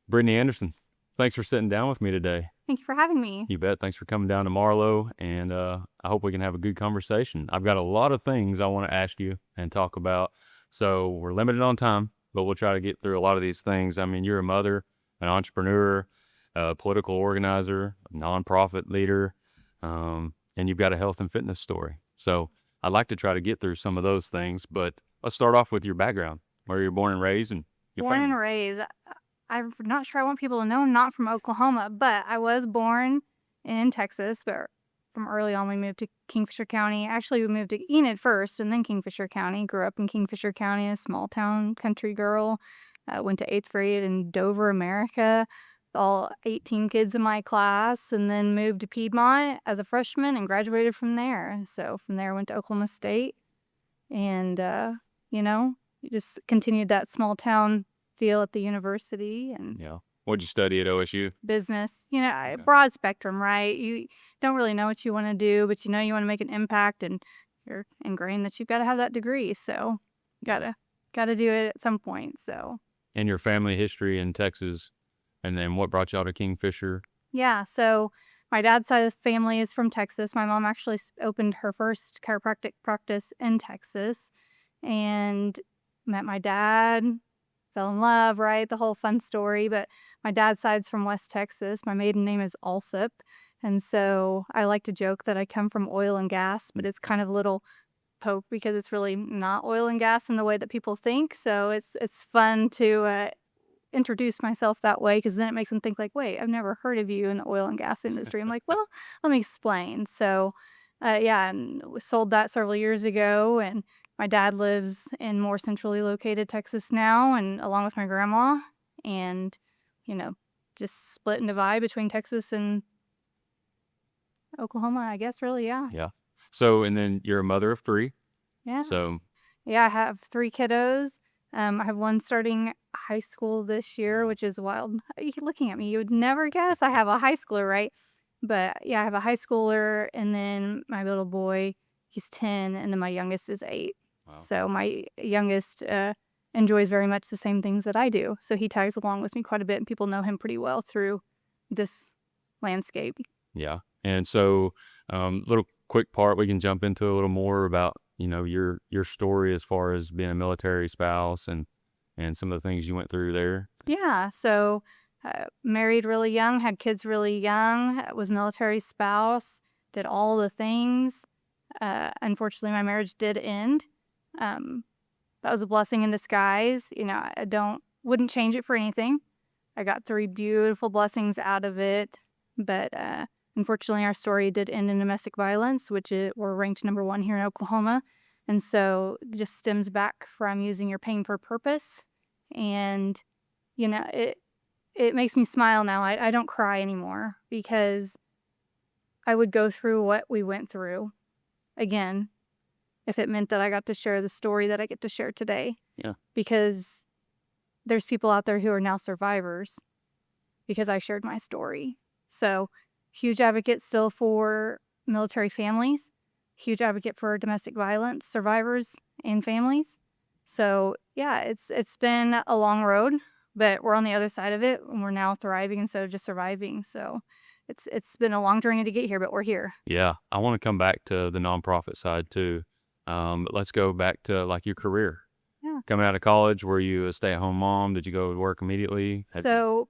Brittany Anderson, thanks for sitting down with me today. Thank you for having me. You bet. Thanks for coming down to Marlow, and I hope we can have a good conversation. I've got a lot of things I want to ask you and talk about, so we're limited on time, but we'll try to get through a lot of these things. I mean, you're a mother, an entrepreneur, a political organizer, a nonprofit leader, and you've got a health and fitness story. So I'd like to try to get through some of those things, but let's start off with your background, where you're born and raised, and your Born family. and raised. I'm not sure I want people to know I'm not from Oklahoma, but I was born in Texas, but from early on we moved to Kingfisher County. Actually, we moved to Enid first and then Kingfisher County. Grew up in Kingfisher County, a small town country girl. Went to 8th grade in Dover, America, all 18 kids in my class, and then moved to Piedmont as a freshman and graduated from there. So from there, I went to Oklahoma State and, just continued that small town feel at the university and Yeah. What'd you study at OSU? business. Okay. Broad spectrum, right? You don't really know what you want to do, but you know you want to make an impact, and you're ingrained that you've got to have that degree. So, gotta do it at some point. So, And your family history in Texas, and then what brought y'all to Kingfisher? yeah. So my dad's side of the family is from Texas. My mom actually opened her first chiropractic practice in Texas, and met my dad. Fell in love, right? The whole fun story. But my dad's side's from West Texas. My maiden name is Alsip. And so I like to joke that I come from oil and gas, but it's kind of a little poke because it's really not oil and gas in the way that people think. So it's fun to introduce myself that way, because then it makes them think like, wait, I've never heard of you in the oil and gas industry. I'm like, well, let me explain. So yeah, and we sold that several years ago, and my dad lives in more centrally located Texas now, and along with my grandma, and just split and divide between Texas and Oklahoma, I guess, really. Yeah. Yeah. So, and then you're a mother of three. Yeah. So, Yeah, I have 3 kiddos. I have one starting high school this year, which is wild. You looking at me, you would never guess I have a high schooler, right? But yeah, I have a high schooler, and then my little boy, he's 10, and then my youngest is 8. wow. So my youngest enjoys very much the same things that I do. So he tags along with me quite a bit, and people know him pretty well through this landscape. Yeah. And so, little quick part, we can jump into a little more about, your story as far as being a military spouse and some of the things you went through there. Yeah, so married really young, had kids really young, was military spouse, did all the things. Unfortunately, my marriage did end. That was a blessing in disguise. Wouldn't change it for anything. I got 3 beautiful blessings out of it, but unfortunately, our story did end in domestic violence, which we're ranked number 1 here in Oklahoma. And so it just stems back from using your pain for purpose. And, it makes me smile now. I don't cry anymore, because I would go through what we went through again if it meant that I got to share the story that I get to share today. Yeah. Because there's people out there who are now survivors because I shared my story. So, huge advocate still for military families, huge advocate for domestic violence survivors and families. So, yeah, it's been a long road, but we're on the other side of it, and we're now thriving instead of just surviving. So, it's been a long journey to get here, but we're here. Yeah. I want to come back to the nonprofit side too. But let's go back to like your career. Yeah. Coming out of college, were you a stay-at-home mom? Did you go to work immediately? So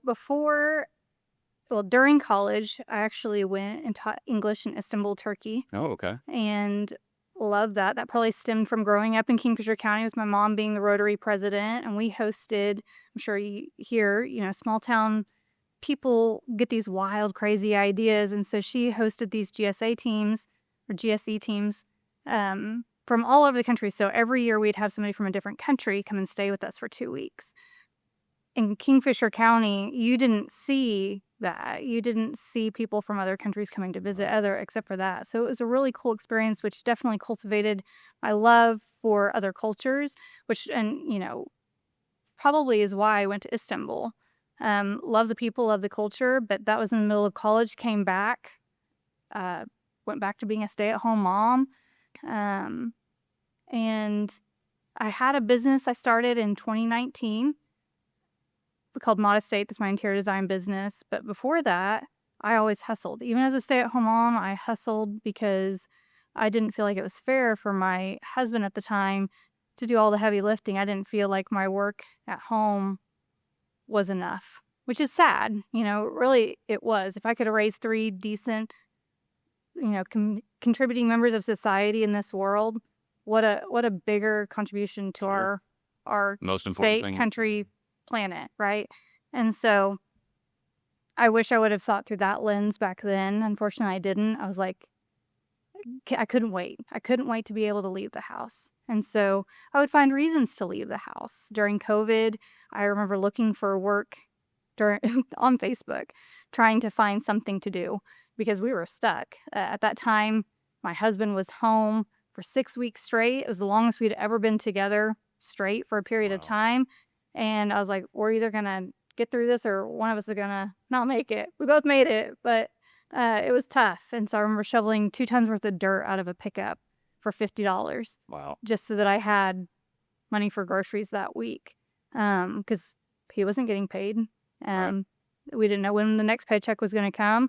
during college, I actually went and taught English in Istanbul, Turkey, Oh, okay. and loved that. That probably stemmed from growing up in Kingfisher County with my mom being the Rotary president, and we hosted, I'm sure you hear, small town people get these wild, crazy ideas, and so she hosted these GSA teams or GSE teams from all over the country. So every year we'd have somebody from a different country come and stay with us for 2 weeks. In Kingfisher County, you didn't see that. You didn't see people from other countries coming to visit except for that. So it was a really cool experience, which definitely cultivated my love for other cultures, which, and probably is why I went to Istanbul. Love the people, love the culture, but that was in the middle of college, came back, went back to being a stay-at-home mom. And I had a business I started in 2019. called Modest State. That's my interior design business. But before that, I always hustled. Even as a stay-at-home mom, I hustled because I didn't feel like it was fair for my husband at the time to do all the heavy lifting. I didn't feel like my work at home was enough, which is sad. Really it was. If I could have raised 3 decent, contributing members of society in this world, what a bigger contribution to Sure. our Most important state, thing. country, planet, right? And so I wish I would have thought through that lens back then. Unfortunately, I didn't. I was like, I couldn't wait. I couldn't wait to be able to leave the house. And so I would find reasons to leave the house. During COVID, I remember looking for work during on Facebook, trying to find something to do because we were stuck. At that time, my husband was home for 6 weeks straight. It was the longest we'd ever been together straight for a period of Wow. time. And I was like, we're either going to get through this or one of us is going to not make it. We both made it, but it was tough. And so I remember shoveling 2 tons worth of dirt out of a pickup for $50 Wow. just so that I had money for groceries that week. Because he wasn't getting paid. Right. We didn't know when the next paycheck was going to come.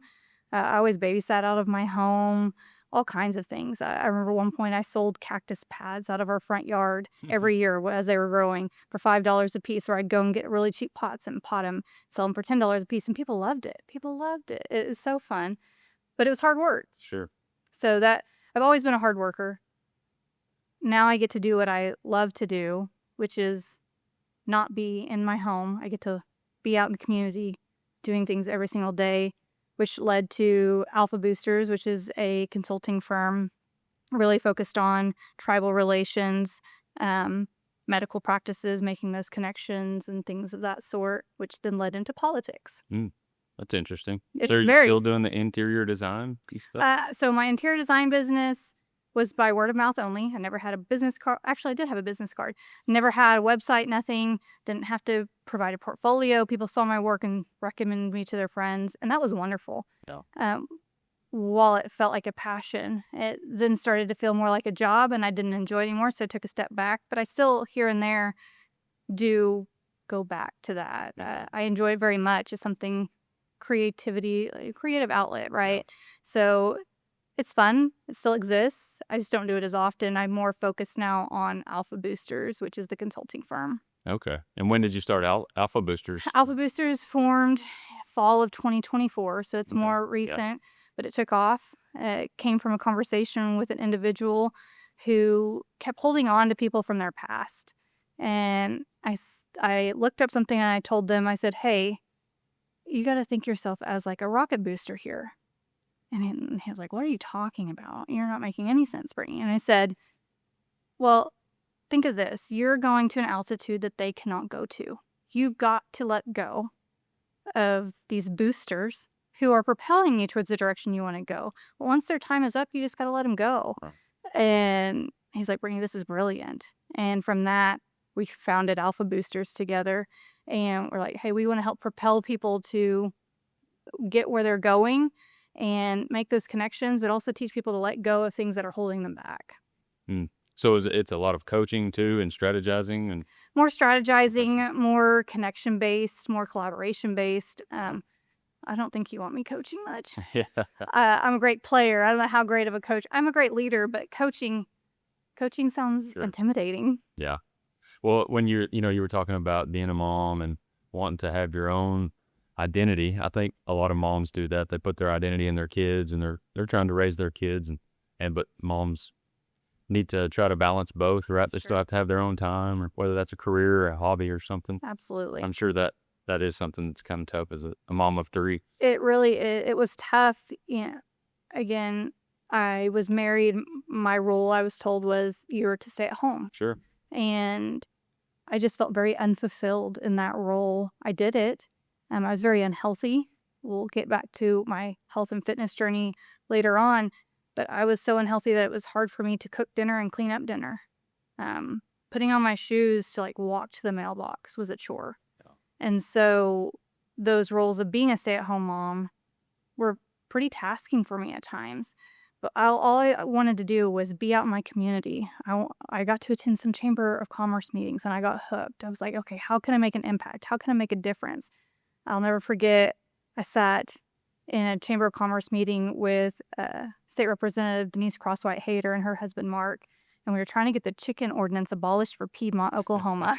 I always babysat out of my home, all kinds of things. I remember one point I sold cactus pads out of our front yard every year as they were growing for $5 a piece, where I'd go and get really cheap pots and pot them, sell them for $10 a piece, and people loved it. People loved it. It was so fun, but it was hard work. Sure. So that I've always been a hard worker. Now I get to do what I love to do, which is not be in my home. I get to be out in the community doing things every single day, which led to Alpha Boosters, which is a consulting firm really focused on tribal relations, medical practices, making those connections and things of that sort, which then led into politics. That's interesting. It's So are you very still doing the interior design stuff? So my interior design business was by word of mouth only. I never had a business card. Actually, I did have a business card. Never had a website, nothing. Didn't have to provide a portfolio. People saw my work and recommended me to their friends, and that was wonderful. Yeah. While it felt like a passion, it then started to feel more like a job, and I didn't enjoy it anymore, so I took a step back. But I still, here and there, do go back to that. I enjoy it very much. It's something creativity, like a creative outlet, right? So it's fun. It still exists. I just don't do it as often. I'm more focused now on Alpha Boosters, which is the consulting firm. Okay. And when did you start Alpha Boosters? Alpha Boosters formed fall of 2024, so it's Okay. more Yeah. recent, but it took off. It came from a conversation with an individual who kept holding on to people from their past. And I looked up something and I told them, I said, hey, you got to think yourself as like a rocket booster here. And he was like, what are you talking about? You're not making any sense, Brittany. And I said, well, think of this. You're going to an altitude that they cannot go to. You've got to let go of these boosters who are propelling you towards the direction you want to go. Well, once their time is up, you just got to let them go. Right. And he's like, Brittany, this is brilliant. And from that, we founded Alpha Boosters together. And we're like, hey, we want to help propel people to get where they're going and make those connections, but also teach people to let go of things that are holding them back. So it's a lot of coaching too, and strategizing, and More strategizing, more connection based, more collaboration based. I don't think you want me coaching much. yeah. I'm a great player. I don't know how great of a coach. I'm a great leader, but coaching sounds Sure. intimidating. Yeah. Well, when you were talking about being a mom and wanting to have your own identity, I think a lot of moms do that. They put their identity in their kids, and they're trying to raise their kids, but moms need to try to balance both, right? They still Sure. have to have their own time, or whether that's a career or a hobby or something. Absolutely. I'm sure that is something that's kind of tough as a mom of 3. It really it was tough. Again, I was married. My role, I was told, was you were to stay at home. Sure. And I just felt very unfulfilled in that role. I did it. I was very unhealthy. We'll get back to my health and fitness journey later on. But I was so unhealthy that it was hard for me to cook dinner and clean up dinner. Putting on my shoes to like walk to the mailbox was a chore. Yeah. And so those roles of being a stay-at-home mom were pretty tasking for me at times. But all I wanted to do was be out in my community. I got to attend some Chamber of Commerce meetings, and I got hooked. I was like, "Okay, how can I make an impact? How can I make a difference?" I'll never forget, I sat in a Chamber of Commerce meeting with, State Representative Denise Crosswhite Hayter and her husband, Mark, and we were trying to get the chicken ordinance abolished for Piedmont, Oklahoma,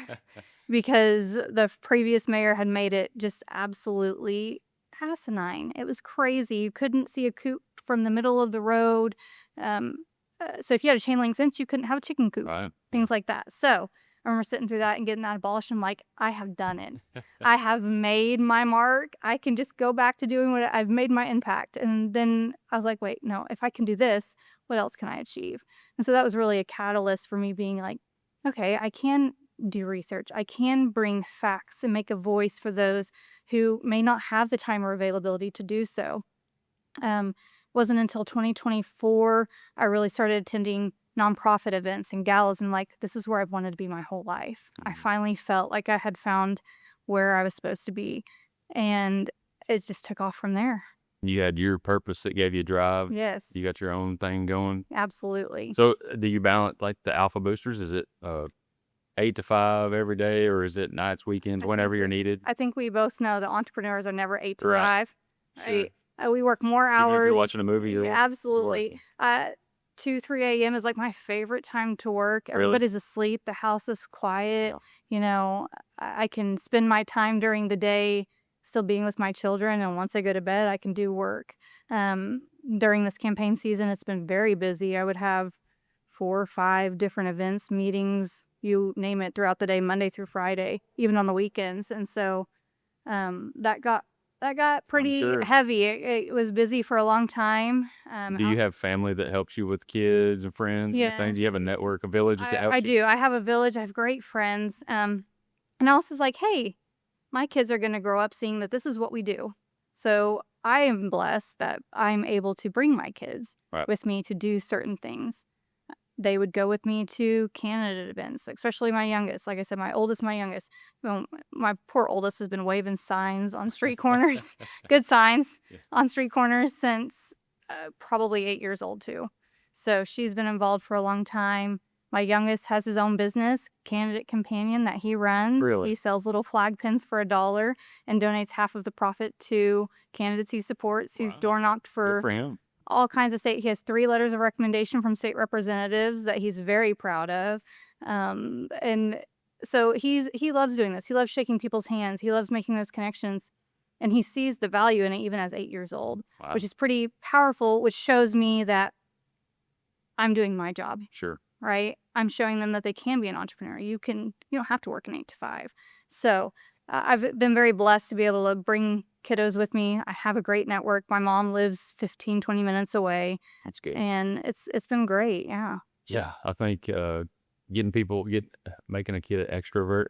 because the previous mayor had made it just absolutely asinine. It was crazy. You couldn't see a coop from the middle of the road. So if you had a chain link fence, you couldn't have a chicken coop, Right. things like that. So I remember sitting through that and getting that abolished. I'm like, I have done it. I have made my mark. I can just go back to doing what I've made my impact. And then I was like, wait, no, if I can do this, what else can I achieve? And so that was really a catalyst for me being like, okay, I can do research. I can bring facts and make a voice for those who may not have the time or availability to do so. Wasn't until 2024 I really started attending nonprofit events and galas, and like, this is where I've wanted to be my whole life. I finally felt like I had found where I was supposed to be, and it just took off from there. You had your purpose that gave you drive. Yes, You got your own thing going. absolutely. So do you balance like the alpha boosters? Is it 8 to 5 every day, or is it nights, weekends, I whenever think you're needed? I think we both know that entrepreneurs are never 8 to Right. 5. Sure. We work more Even if hours. you're watching a movie, Yeah, you're absolutely. 2, 3 AM is like my favorite time to work. Really? Everybody's asleep. The house is quiet. Yeah. You know, I can spend my time during the day still being with my children. And once I go to bed, I can do work. During this campaign season, it's been very busy. I would have 4 or 5 different events, meetings, you name it, throughout the day, Monday through Friday, even on the weekends. And so that got pretty sure. heavy. It was busy for a long time. Do you have family that helps you with kids and friends and things? Do you Yes. have a network, a village that helps I you? do. I have a village. I have great friends. And I also was like, hey, my kids are going to grow up seeing that this is what we do. So I am blessed that I'm able to bring my kids Right. with me to do certain things. They would go with me to candidate events, especially my youngest. Like I said, my youngest. Well, my poor oldest has been waving signs on street corners, good signs Yeah. on street corners since probably 8 years old too. So she's been involved for a long time. My youngest has his own business, Candidate Companion, that he runs. Really? He sells little flag pins for $1 and donates half of the profit to candidates he supports. He's Wow. door knocked Good for for him. all kinds of state. He has 3 letters of recommendation from state representatives that he's very proud of. And so he loves doing this. He loves shaking people's hands. He loves making those connections. And he sees the value in it even as 8 years old, Wow. which is pretty powerful, which shows me that I'm doing my job, Sure. right? I'm showing them that they can be an entrepreneur. You don't have to work an 8 to 5. So I've been very blessed to be able to bring kiddos with me. I have a great network. My mom lives 15, 20 minutes away, That's good. and it's been great. Yeah. Yeah, I think making a kid an extrovert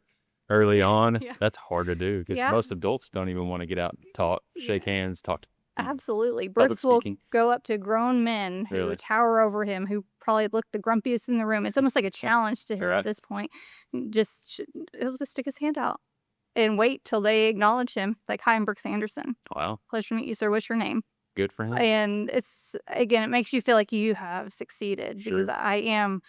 early on, Yeah. that's hard to do because Yeah. most adults don't even want to get out and talk, shake hands, talk to Absolutely. public Brooks will speaking. go up to grown men who Really? tower over him, who probably look the grumpiest in the room. It's almost like a challenge to him Right. at this point. He'll just stick his hand out and wait till they acknowledge him. It's like, hi, I'm Brooks Anderson. Wow, Pleasure to meet you, sir. What's your name? good for him. And it's, again, it makes you feel like you have succeeded because Sure. I am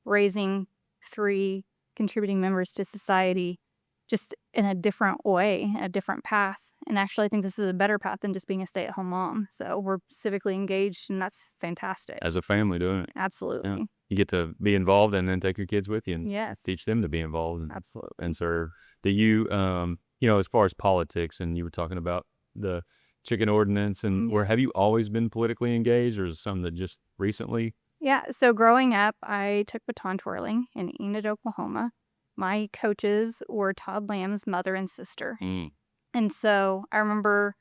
raising 3 contributing members to society just in a different way, a different path. And actually, I think this is a better path than just being a stay-at-home mom. So we're civically engaged, and that's fantastic. As a family doing it, Absolutely. you get to be involved and then take your kids with you and Yes. teach them to be involved and Absolutely. serve. Do you, as far as politics, and you were talking about the chicken ordinance, and where have you always been politically engaged, or is it something that just recently? Yeah. So growing up, I took baton twirling in Enid, Oklahoma. My coaches were Todd Lamb's mother and sister. Mm. And so I remember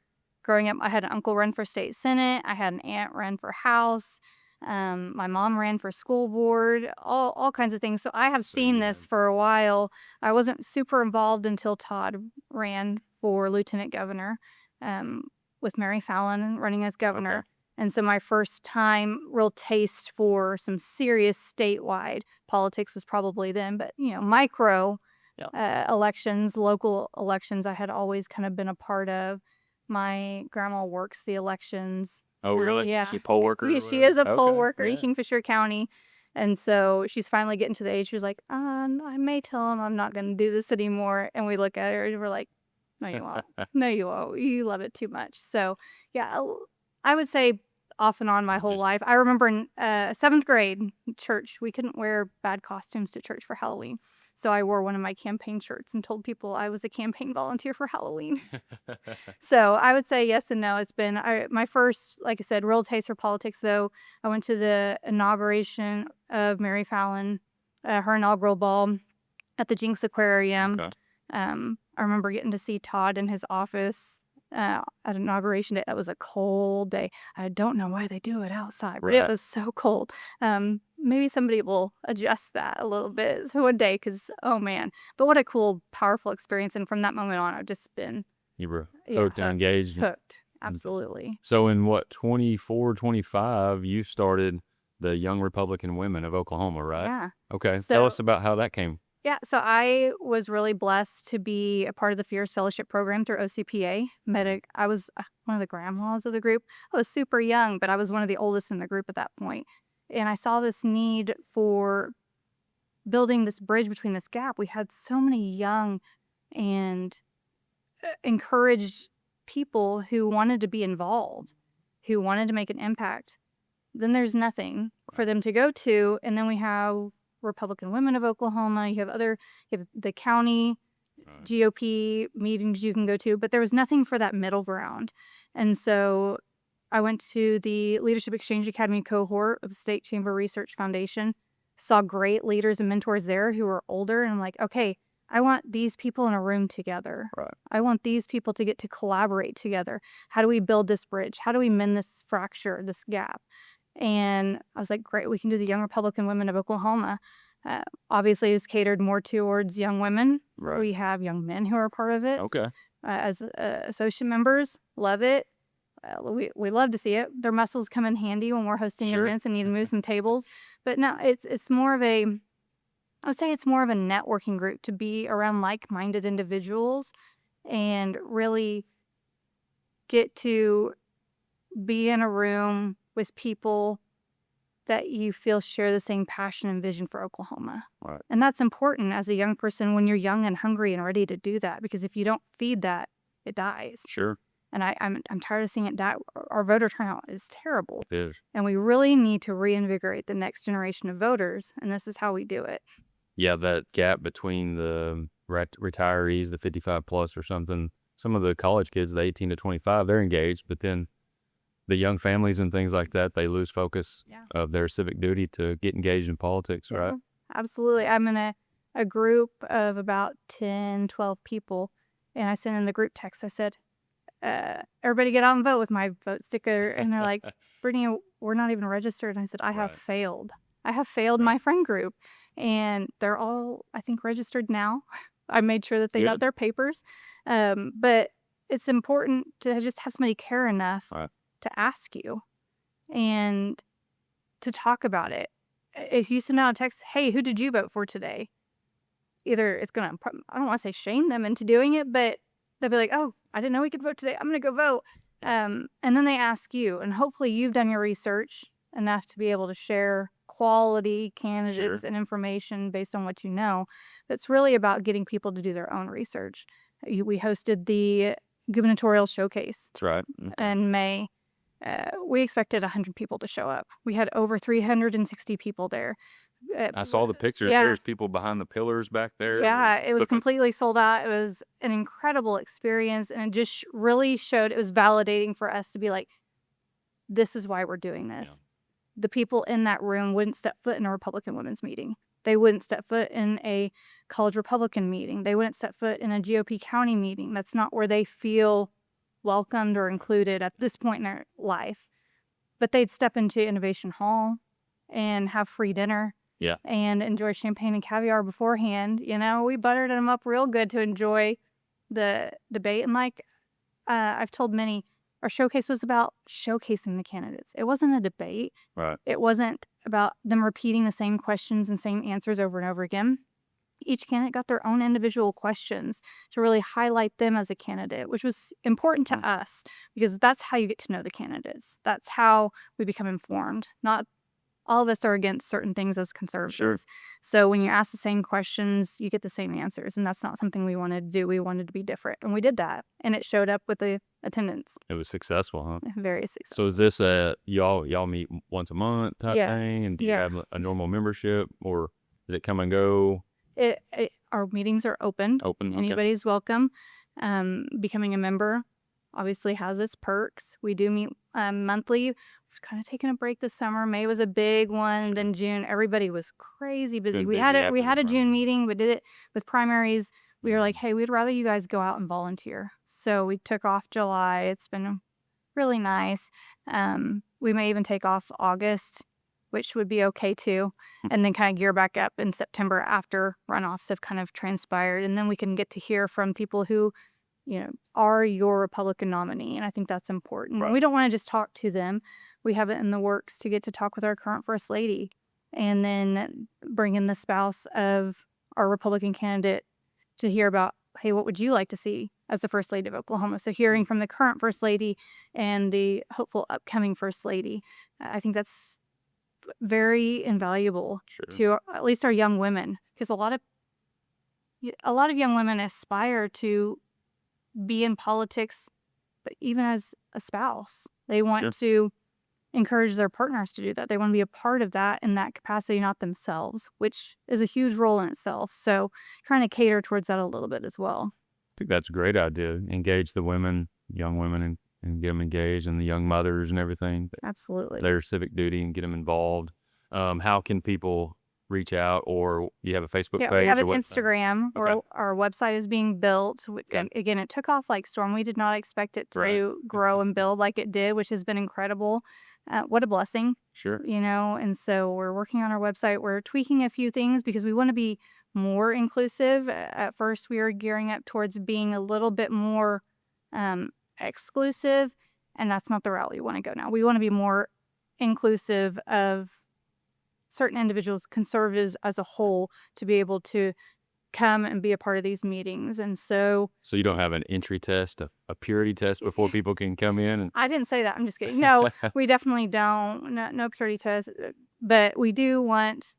growing up, I had an uncle run for state senate. I had an aunt run for house. My mom ran for school board, all kinds of things. So I have So seen you this have- for a while. I wasn't super involved until Todd ran for lieutenant governor, with Mary Fallon running as governor. Okay. And so my first time real taste for some serious statewide politics was probably then. But, micro Yeah. elections, local elections, I had always kind of been a part of. My grandma works the elections. Oh, really? Yeah. She a poll worker? Yeah, she is a poll worker in Yeah. Kingfisher County. And so she's finally getting to the age, she's like, I may tell him I'm not going to do this anymore. And we look at her and we're like, no, you won't. No, you won't. You love it too much. So, yeah, I would say off and on my whole Just- life. I remember in 7th grade church, we couldn't wear bad costumes to church for Halloween. So I wore one of my campaign shirts and told people I was a campaign volunteer for Halloween. So I would say yes and no. It's been my first, like I said, real taste for politics, though. I went to the inauguration of Mary Fallon, her inaugural ball at the Jinx Aquarium. Okay. I remember getting to see Todd in his office at inauguration day. That was a cold day. I don't know why they do it outside, but it Right. was so cold. Maybe somebody will adjust that a little bit one day because, oh man. But what a cool, powerful experience. And from that moment on, I've just been You were yeah, hooked and engaged. hooked. Absolutely. So in what, 24, 25, you started the Young Republican Women of Oklahoma, right? Yeah. Okay. Tell So- us about how that came. Yeah, so I was really blessed to be a part of the Fierce Fellowship program through OCPA. I was one of the grandmas of the group. I was super young, but I was one of the oldest in the group at that point. And I saw this need for building this bridge between this gap. We had so many young and encouraged people who wanted to be involved, who wanted to make an impact. Then there's nothing for them to go to. And then we have Republican Women of Oklahoma. You have the county Right. GOP meetings you can go to, but there was nothing for that middle ground. And so I went to the Leadership Exchange Academy cohort of the State Chamber Research Foundation, saw great leaders and mentors there who were older. And I'm like, okay, I want these people in a room together. Right. I want these people to get to collaborate together. How do we build this bridge? How do we mend this fracture, this gap? And I was like, great, we can do the Young Republican Women of Oklahoma. Obviously, it's catered more towards young women. Right. We have young men who are part of it Okay. as associate members. Love it. We love to see it. Their muscles come in handy when we're hosting Sure. events and need to move some tables. But no, it's more of a, I would say it's more of a networking group to be around like-minded individuals and really get to be in a room with people that you feel share the same passion and vision for Oklahoma. Right. And that's important as a young person when you're young and hungry and ready to do that, because if you don't feed that, it dies. Sure. And I'm tired of seeing it die. Our voter turnout is terrible. It is. And we really need to reinvigorate the next generation of voters. And this is how we do it. Yeah, that gap between the retirees, the 55 plus or something. Some of the college kids, the 18 to 25, they're engaged, but then the young families and things like that, they lose focus of their civic duty to get engaged in politics, right? Absolutely. I'm in a group of about 10, 12 people, and I sent in the group text. I said, everybody get out and vote with my vote sticker. And they're like, Brittany, we're not even registered. And I said, I have failed. I have failed my friend group. And they're all, I think, registered now. I made sure that they got their papers. But it's important to just have somebody care enough to ask you and to talk about it. If you send out a text, hey, who did you vote for today? Either it's going to, I don't want to say shame them into doing it, but they'll be like, oh, I didn't know we could vote today. I'm going to go vote. And then they ask you, and hopefully you've done your research enough to be able to share quality candidates and information based on what you know. It's really about getting people to do their own research. We hosted the gubernatorial showcase in May. We expected 100 people to show up. We had over 360 people there. I saw the pictures. There's people behind the pillars back there. Yeah, it was completely sold out. It was an incredible experience, and it just really showed, it was validating for us to be like, this is why we're doing this. The people in that room wouldn't step foot in a Republican women's meeting. They wouldn't step foot in a college Republican meeting. They wouldn't step foot in a GOP county meeting. That's not where they feel welcomed or included at this point in their life. But they'd step into Innovation Hall and have free dinner and enjoy champagne and caviar beforehand. You know, we buttered them up real good to enjoy the debate. And like I've told many, our showcase was about showcasing the candidates. It wasn't a debate. Right. It wasn't about them repeating the same questions and same answers over and over again. each candidate got their own individual questions to really highlight them as a candidate, which was important to us because that's how you get to know the candidates. That's how we become informed. Not all of us are against certain things as conservatives. So when you ask the same questions, you get the same answers. And that's not something we wanted to do. We wanted to be different. And we did that. And it showed up with the attendance. It was successful, huh? Very So successful. is this y'all meet once a month type Yes. thing? And do you Yeah. have a normal membership, or does it come and go? Our meetings are open. Open? Okay. Anybody's welcome. Becoming a member obviously has its perks. We do meet monthly. We've kind of taken a break this summer. May was a big one. Sure. Then June, everybody was crazy busy. Been We busy had after we the had a June primary. meeting. We did it with primaries. We were like, hey, we'd rather you guys go out and volunteer. So we took off July. It's been really nice. We may even take off August, which would be okay too, and then kind of gear back up in September after runoffs have kind of transpired. And then we can get to hear from people who, are your Republican nominee. And I think that's important. Right. We don't want to just talk to them. We have it in the works to get to talk with our current First Lady and then bring in the spouse of our Republican candidate to hear about, hey, what would you like to see as the First Lady of Oklahoma? So hearing from the current First Lady and the hopeful upcoming First Lady, I think that's very invaluable to at least our young women, because a lot of young women aspire to be in politics, but even as a spouse, they want to encourage their partners to do that. They want to be a part of that in that capacity, not themselves, which is a huge role in itself. So trying to cater towards that a little bit as well. I think that's a great idea. Engage the women, young women, and get them engaged, and the young mothers and everything. Absolutely. Their civic duty and get them involved. How can people reach out, or you have a Facebook page? We have an or Instagram. Okay. Our website is being built. Okay. Again, it took off like storm. We did not expect it to grow and build like it did, which has been incredible. What a blessing. Sure. And so we're working on our website. We're tweaking a few things because we want to be more inclusive. At first, we were gearing up towards being a little bit more exclusive, and that's not the route we want to go now. We want to be more inclusive of certain individuals, conservatives as a whole, to be able to come and be a part of these meetings. And so you don't have an entry test, a purity test before people can come in? And I didn't say that. I'm just kidding. No, we definitely don't. No purity test. But we do want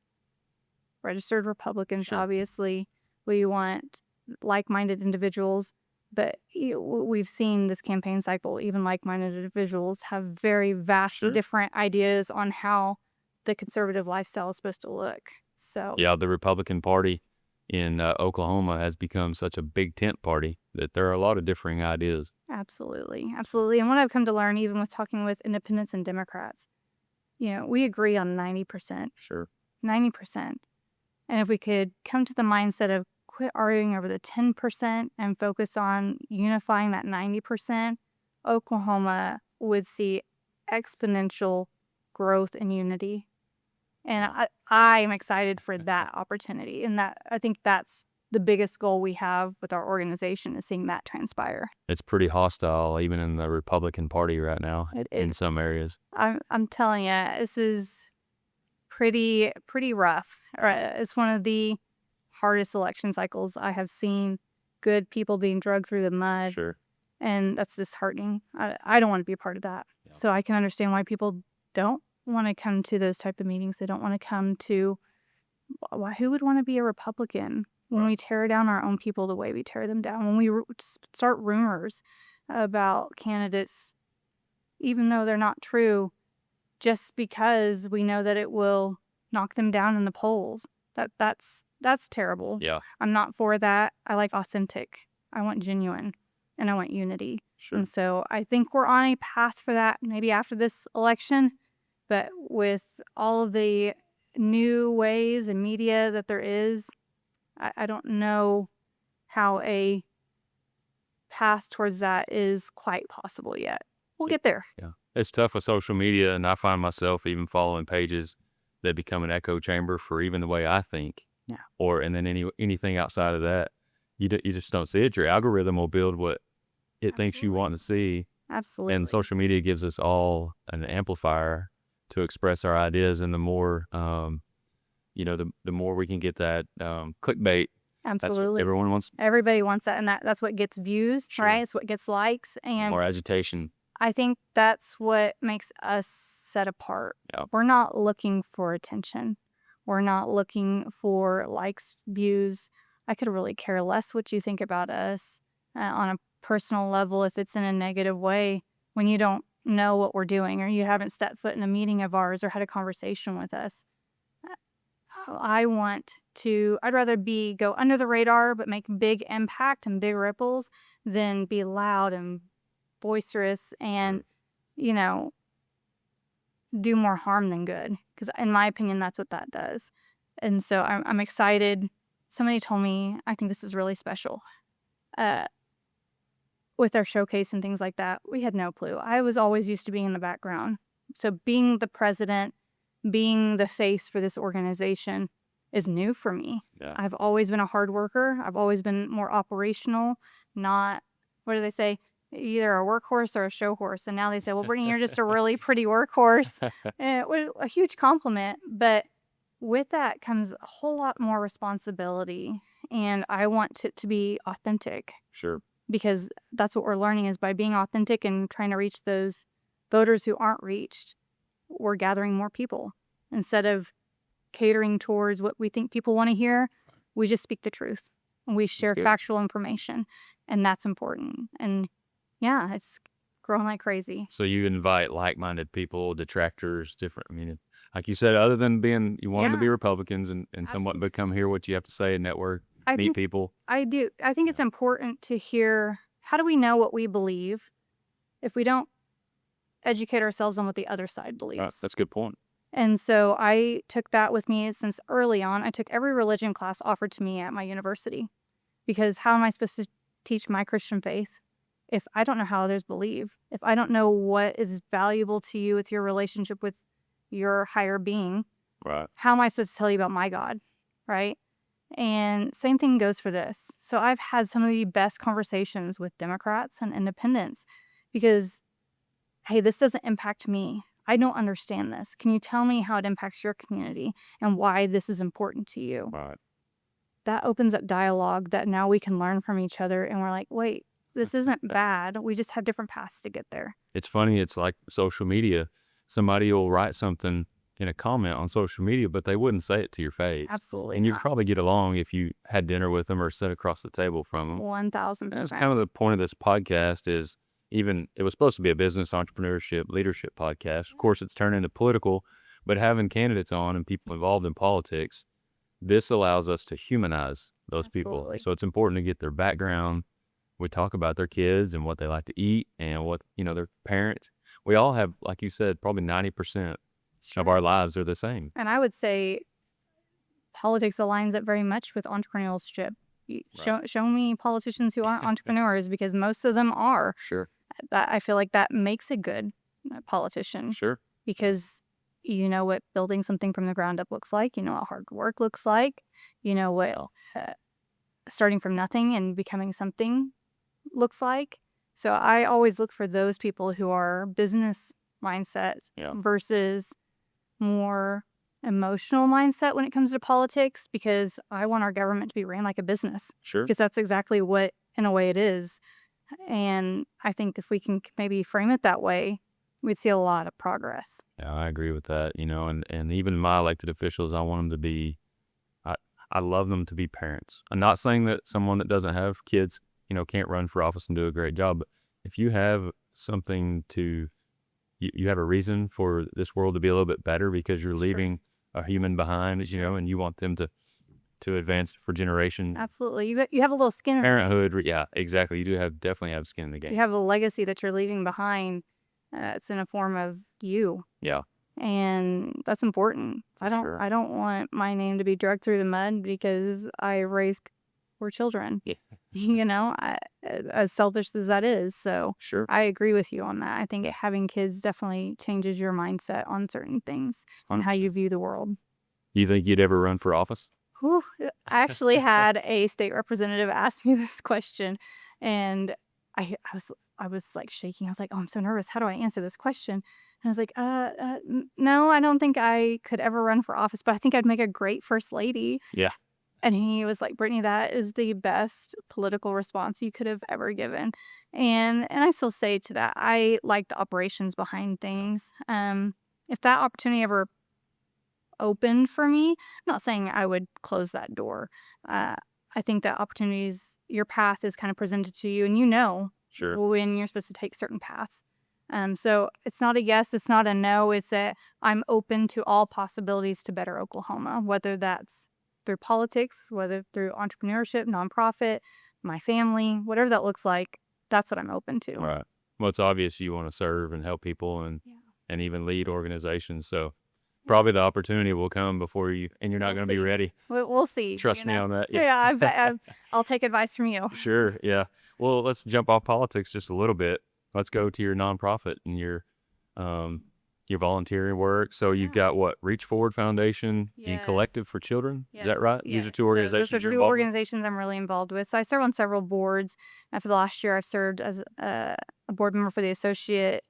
registered Republicans, obviously. We want like-minded individuals. But we've seen this campaign cycle, even like-minded individuals have very vast different ideas on how the conservative lifestyle is supposed to look. So yeah, the Republican Party in Oklahoma has become such a big tent party that there are a lot of differing ideas. Absolutely. And what I've come to learn, even with talking with independents and Democrats, we agree on 90%. 90%. And if we could come to the mindset of quit arguing over the 10% and focus on unifying that 90%, Oklahoma would see exponential growth and unity. And I am excited for that opportunity. And that I think that's the biggest goal we have with our organization, is seeing that transpire. It's pretty hostile, even in the Republican Party right now, in some areas. I'm telling you, this is pretty rough. It's one of the hardest election cycles I have seen. Good people being dragged through the mud. And that's disheartening. I don't want to be a part of that. So I can understand why people don't want to come to those type of meetings. They don't want to come to, who would want to be a Republican when we tear down our own people the way we tear them down, when we start rumors about candidates, even though they're not true, just because we know that it will knock them down in the polls. That's terrible. Yeah. I'm not for that. I like authentic. I want genuine, and I want unity. And so I think we're on a path for that, maybe after this election. But with all of the new ways and media that there is, I don't know how a path towards that is quite possible yet. We'll get there. Yeah. It's tough with social media, and I find myself even following pages that become an echo chamber for even the way I think. Yeah. And then anything outside of that, you just don't see it. Your algorithm will build what it thinks you want to see. Absolutely. And social media gives us all an amplifier to express our ideas, and the more the more we can get that clickbait. That's what Absolutely. everyone wants. Everybody wants that, and that's what gets views, Sure. right? It's what gets likes, and More agitation. I think that's what makes us set apart. Yeah. We're not looking for attention. We're not looking for likes, views. I could really care less what you think about us on a personal level if it's in a negative way when you don't know what we're doing or you haven't stepped foot in a meeting of ours or had a conversation with us. I'd rather go under the radar but make big impact and big ripples than be loud and boisterous and, you know, do more harm than good. Because in my opinion, that's what that does. And so I'm excited. Somebody told me, I think this is really special. With our showcase and things like that, we had no clue. I was always used to being in the background. So being the president, being the face for this organization is new for me. Yeah. I've always been a hard worker. I've always been more operational, not, what do they say? Either a workhorse or a show horse. And now they say, well, Brittany, you're just a really pretty workhorse. And it was a huge compliment. But with that comes a whole lot more responsibility. And I want it to be authentic. Sure. Because that's what we're learning is by being authentic and trying to reach those voters who aren't reached, we're gathering more people. Instead of catering towards what we think people want to hear, we just speak the truth. And we share factual information. And that's important. And yeah, it's growing like crazy. So you invite like-minded people, detractors, different. I mean, like you said, other than you want them to be Republicans and somewhat become hear what you have to say and network, meet people. I do. I think it's important to hear, how do we know what we believe if we don't educate ourselves on what the other side believes? That's a good point. And so I took that with me since early on. I took every religion class offered to me at my university because how am I supposed to teach my Christian faith if I don't know how others believe? If I don't know what is valuable to you with your relationship with your higher being, right? How am I supposed to tell you about my God, right? And same thing goes for this. So I've had some of the best conversations with Democrats and independents because, hey, this doesn't impact me. I don't understand this. Can you tell me how it impacts your community and why this is important to you? Right. That opens up dialogue that now we can learn from each other. And we're like, wait, this isn't bad. We just have different paths to get there. It's funny. It's like social media. Somebody will write something in a comment on social media, but they wouldn't say it to your face. Absolutely. And you'd probably get along if you had dinner with them or sat across the table from them. 1000%. That's kind of the point of this podcast is it was supposed to be a business, entrepreneurship, leadership podcast. Of course, it's turned into political, but having candidates on and people involved in politics, this allows us to humanize those people. So it's important to get their background. We talk about their kids and what they like to eat and what, their parents. We all have, like you said, probably 90% of our lives are the same. And I would say politics aligns up very much with entrepreneurship. Show me politicians who aren't entrepreneurs because most of them are. Sure. I feel like that makes a good politician. Sure. Because you know what building something from the ground up looks like. You know what hard work looks like. You know what starting from nothing and becoming something looks like. So I always look for those people who are business mindset versus more emotional mindset when it comes to politics because I want our government to be ran like a business. Sure. Because that's exactly what, in a way, it is. And I think if we can maybe frame it that way, we'd see a lot of progress. Yeah, I agree with that. And even my elected officials, I want them to be, I love them to be parents. I'm not saying that someone that doesn't have kids, can't run for office and do a great job. But if you have something you have a reason for this world to be a little bit better because you're leaving a human behind, and you want them to advance for generations. Absolutely. You have a little skin in parenthood. Yeah, exactly. You definitely have skin in the game. You have a legacy that you're leaving behind. It's in a form of you. Yeah. And that's important. I don't want my name to be dragged through the mud because I raised 4 children. Yeah. As selfish as that is. So sure. I agree with you on that. I think having kids definitely changes your mindset on certain things 100%. And how you view the world. You think you'd ever run for office? I actually had a state representative ask me this question, and I was like shaking. I was like, "Oh, I'm so nervous. How do I answer this question?" And I was like, no, I don't think I could ever run for office, but I think I'd make a great first lady." Yeah. And he was like, "Brittany, that is the best political response you could have ever given." And I still say to that, I like the operations behind things. If that opportunity ever opened for me, I'm not saying I would close that door. Uh, I think that opportunities, your path is kind of presented to you, and Sure. when you're supposed to take certain paths. So it's not a yes, it's not a no. It's a I'm open to all possibilities to better Oklahoma, whether that's through politics, whether through entrepreneurship, nonprofit, my family, whatever that looks like. That's what I'm open to. Right. Well, it's obvious you want to serve and help people Yeah, and even lead organizations. So yeah. probably the opportunity will come before you, and you're not We'll going to be see. ready. We'll see. Trust me on that. Yeah. Yeah, I'll take advice from you. Sure. Yeah. Well, let's jump off politics just a little bit. Let's go to your nonprofit and um, your volunteering work. So you've Yeah. got what? Reach Forward Foundation and Yes. Collective for Children. Is that Yes, right? These are yes. two So those organizations are you're 2 involved with? organizations I'm really involved with. So I serve on several boards. For the last year, I've served as a board member for the associate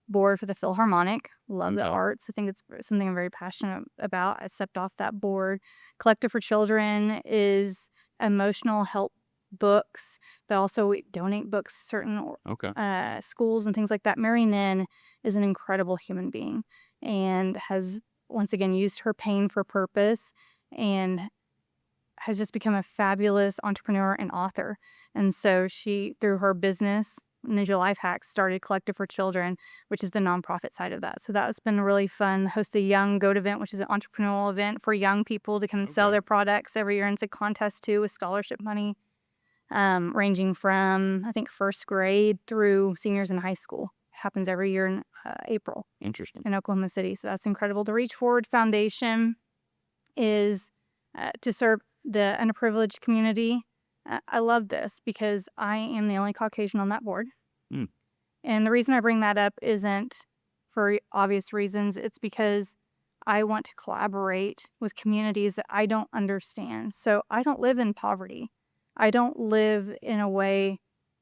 board for the Philharmonic. Love the Okay. arts. I think it's something I'm very passionate about. I stepped off that board. Collective for Children is emotional help books. They also donate books to certain Okay. schools and things like that. Mary Nin is an incredible human being and has once again used her pain for purpose and has just become a fabulous entrepreneur and author. And so she, through her business, Ninja Life Hacks, started Collective for Children, which is the nonprofit side of that. So that's been really fun. Host a Young Goat event, which is an entrepreneurial event for young people to come and sell Okay. their products every year. And it's a contest too with scholarship money, ranging from, I think, first grade through seniors in high school. Happens every year in April Interesting. in Oklahoma City. So that's incredible. The Reach Forward Foundation is to serve the underprivileged community. I love this because I am the only Caucasian on that board. Mm. And the reason I bring that up isn't for obvious reasons. It's because I want to collaborate with communities that I don't understand. So I don't live in poverty. I don't live in a way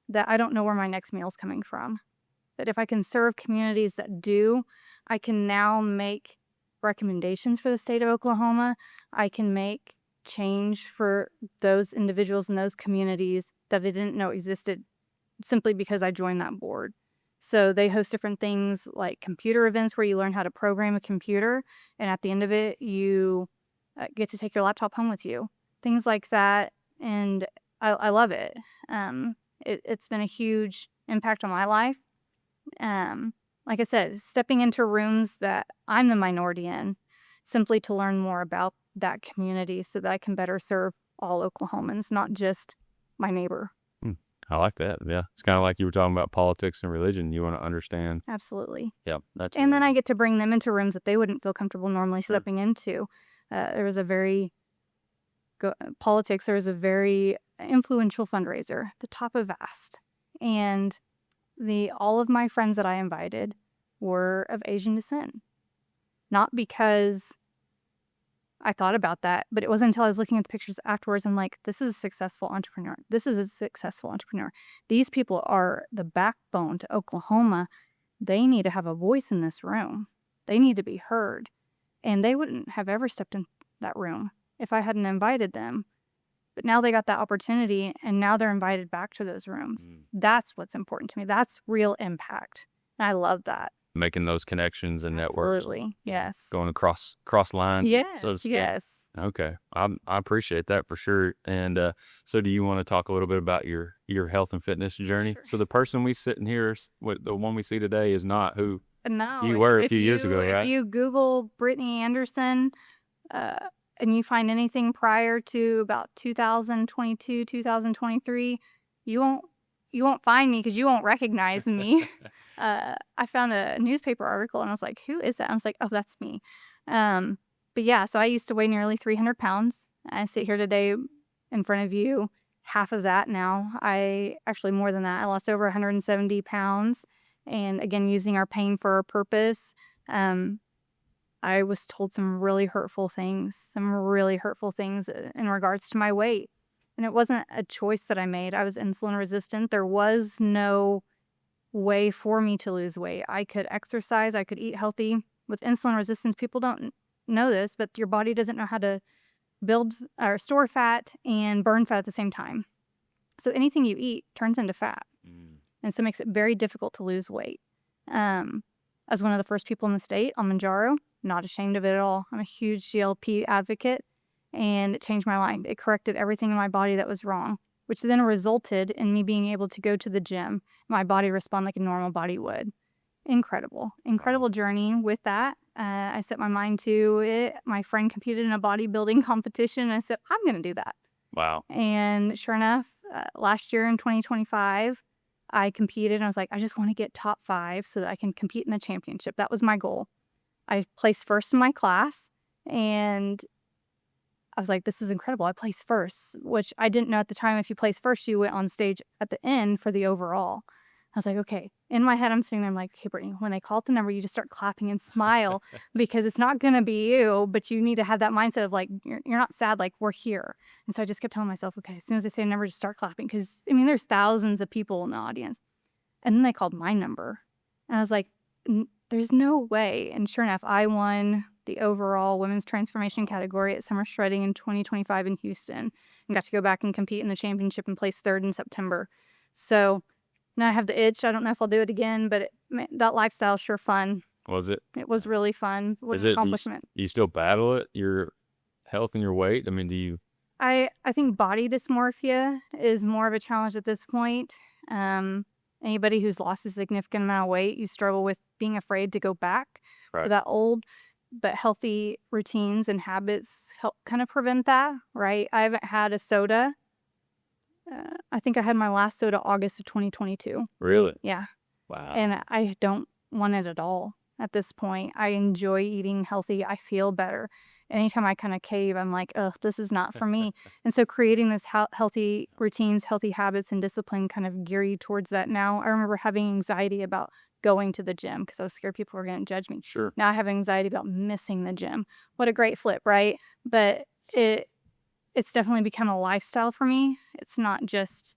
that I don't know where my next meal is coming from. But if I can serve communities that do, I can now make recommendations for the state of Oklahoma. I can make change for those individuals in those communities that they didn't know existed simply because I joined that board. So they host different things like computer events where you learn how to program a computer, and at the end of it, you get to take your laptop home with you. Things like that, and I love it. It's been a huge impact on my life. Like I said, stepping into rooms that I'm the minority in, simply to learn more about that community so that I can better serve all Oklahomans, not just my neighbor. Mm. I like that. Yeah. It's kind of like you were talking about politics and religion. You want to understand. Absolutely. Yeah. That's And then really I get to bring them into rooms that they wouldn't feel comfortable normally Sure. stepping into. There was a very politics. There was a very influential fundraiser, the Top of Vast, and all of my friends that I invited were of Asian descent. Not because I thought about that, but it wasn't until I was looking at the pictures afterwards. I'm like, this is a successful entrepreneur. This is a successful entrepreneur. These people are the backbone to Oklahoma. They need to have a voice in this room. They need to be heard. And they wouldn't have ever stepped in that room if I hadn't invited them. But now they got that opportunity, and now they're invited back to those rooms. Mm. That's what's important to me. That's real impact. And I love that. Making those connections and networks. Absolutely. Yes. Going across lines, so Yes. to speak. Yes. Okay. I appreciate that for sure. And so do you want to talk a little bit about your health and fitness journey? Sure. So the person we sitting here, the one we see today, is not who No, you if were a if few years ago, if right? you Google Brittany Anderson, uh, and you find anything prior to about 2022, 2023, you won't find me because you won't recognize me. I found a newspaper article and I was like, "Who is that?" I was like, "Oh, that's me." But yeah, so I used to weigh nearly 300 pounds. I sit here today in front of you, half of that now. I actually more than that. I lost over 170 pounds. And again, using our pain for a purpose, I was told some really hurtful things in regards to my weight. And it wasn't a choice that I made. I was insulin resistant. There was no way for me to lose weight. I could exercise, I could eat healthy. With insulin resistance, people don't know this, but your body doesn't know how to build or store fat and burn fat at the same time. So anything you eat turns into fat. And so it makes it very difficult to lose weight. As one of the first people in the state on Manjaro, not ashamed of it at all. I'm a huge GLP advocate, and it changed my life. It corrected everything in my body that was wrong, which then resulted in me being able to go to the gym. My body respond like a normal body would. Incredible journey with that. I set my mind to it. My friend competed in a bodybuilding competition, and I said, I'm going to do that. Wow. And sure enough, last year in 2025, I competed, and I was like, I just want to get top 5 so that I can compete in the championship. That was my goal. I placed first in my class, and I was like, this is incredible. I placed first, which I didn't know at the time. If you place first, you went on stage at the end for the overall. I was like, okay. In my head, I'm sitting there, I'm like, okay, Brittany, when they call out the number, you just start clapping and smile because it's not going to be you, but you need to have that mindset of like, you're not sad, like we're here. And so I just kept telling myself, okay, as soon as they say a number, just start clapping. Because, I mean, there's thousands of people in the audience. And then they called my number. And I was like, there's no way. And sure enough, I won the overall women's transformation category at Summer Shredding in 2025 in Houston and got to go back and compete in the championship and place 3rd in September. So now I have the itch. I don't know if I'll do it again, but that lifestyle sure fun. Was it? It was really fun. It was Is an it? accomplishment. Do you still battle it? Your health and your weight? I mean, do you? I think body dysmorphia is more of a challenge at this point. Anybody who's lost a significant amount of weight, you struggle with being afraid to go back to that old, but healthy routines and habits help kind of prevent that, right? I haven't had a soda. I think I had my last soda August of 2022. Really? Yeah. Wow. And I don't want it at all at this point. I enjoy eating healthy. I feel better. Anytime I kind of cave, I'm like, ugh, this is not for me. And so creating this healthy routines, healthy habits, and discipline kind of gear you towards that now. I remember having anxiety about going to the gym because I was scared people were going to judge me. Sure. Now I have anxiety about missing the gym. What a great flip, right? But it's definitely become a lifestyle for me. It's not just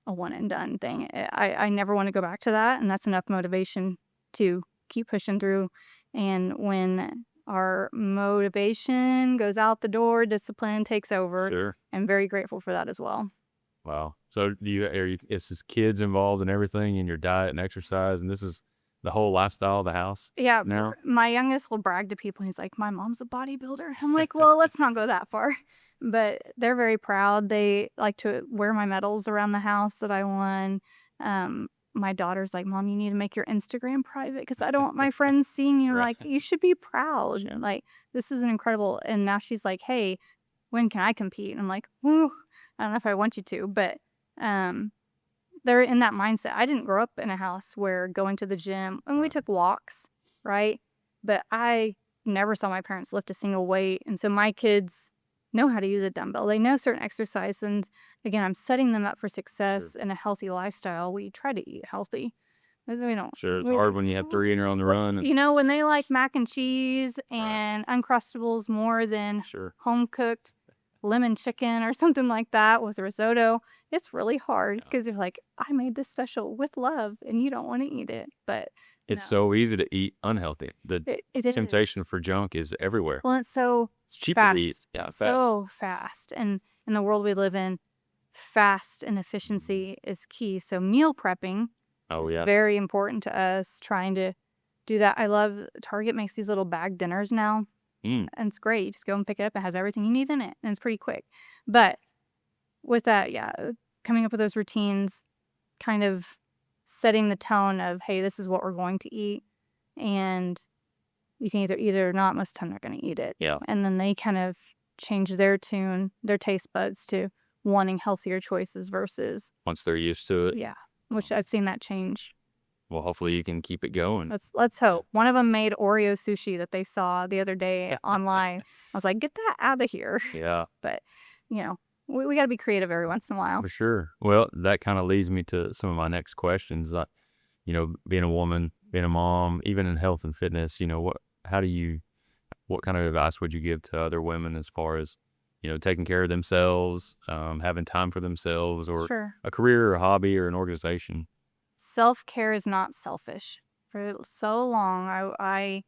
a one and done thing. I never want to go back to that. And that's enough motivation to keep pushing through. And when our motivation goes out the door, discipline takes over. Sure. I'm very grateful for that as well. Wow. So it's just kids involved in everything in your diet and exercise, and this is the whole lifestyle of the house? Yeah. Now? My youngest will brag to people. He's like, my mom's a bodybuilder. I'm like, well, let's not go that far. But they're very proud. They like to wear my medals around the house that I won. My daughter's like, Mom, you need to make your Instagram private because I don't want my friends seeing you. Right. Like, you should be proud. Yeah. Like, this is an incredible. And now she's like, hey, when can I compete? And I'm like, whew, I don't know if I want you to, but they're in that mindset. I didn't grow up in a house where going to the gym, and we took walks, right? But I never saw my parents lift a single weight. And so my kids know how to use a dumbbell. They know certain exercise. And again, I'm setting them up for success in a healthy lifestyle. We try to eat healthy. But we don't. Sure, it's hard when you have 3 and you're on the run. You know, when they like mac and cheese and Uncrustables more than home cooked lemon chicken or something like that with risotto, it's really hard because you're like, I made this special with love and you don't want to eat it. But it's so easy to eat unhealthy. The it temptation for junk is everywhere. Well, it's cheap fast. to eat. Yeah, fast. So fast. And in the world we live in, fast and efficiency is key. So meal prepping is very important to us, trying to do that. I love Target makes these little bag dinners now. And it's great. You just go and pick it up. It has everything you need in it. And it's pretty quick. But with that, coming up with those routines, kind of setting the tone of, hey, this is what we're going to eat. And you can either eat it or not. Most of the time they're going to eat it. Yeah. And then they kind of change their tune, their taste buds to wanting healthier choices versus. Once they're used to it. Yeah. Which I've seen that change. Well, hopefully you can keep it going. Let's hope. One of them made Oreo sushi that they saw the other day online. I was like, get that out of here. Yeah. But, you know, we got to be creative every once in a while. For sure. Well, that kind of leads me to some of my next questions. Like, you know, being a woman, being a mom, even in health and fitness, you know, what kind of advice would you give to other women as far as, taking care of themselves, having time for themselves, or Sure. a career or a hobby or an organization. Self-care is not selfish. For so long, I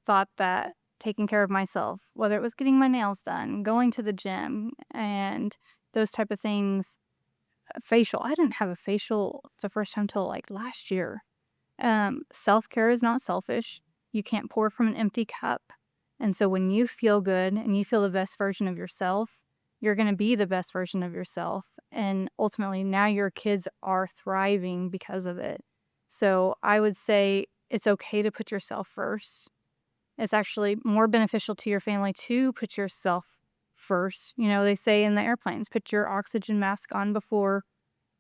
thought that taking care of myself, whether it was getting my nails done, going to the gym, and those type of things, facial. I didn't have a facial the first time till like last year. Self-care is not selfish. You can't pour from an empty cup. And so when you feel good and you feel the best version of yourself, you're going to be the best version of yourself. And ultimately, now your kids are thriving because of it. So I would say it's okay to put yourself first. It's actually more beneficial to your family to put yourself first. They say in the airplanes, put your oxygen mask on before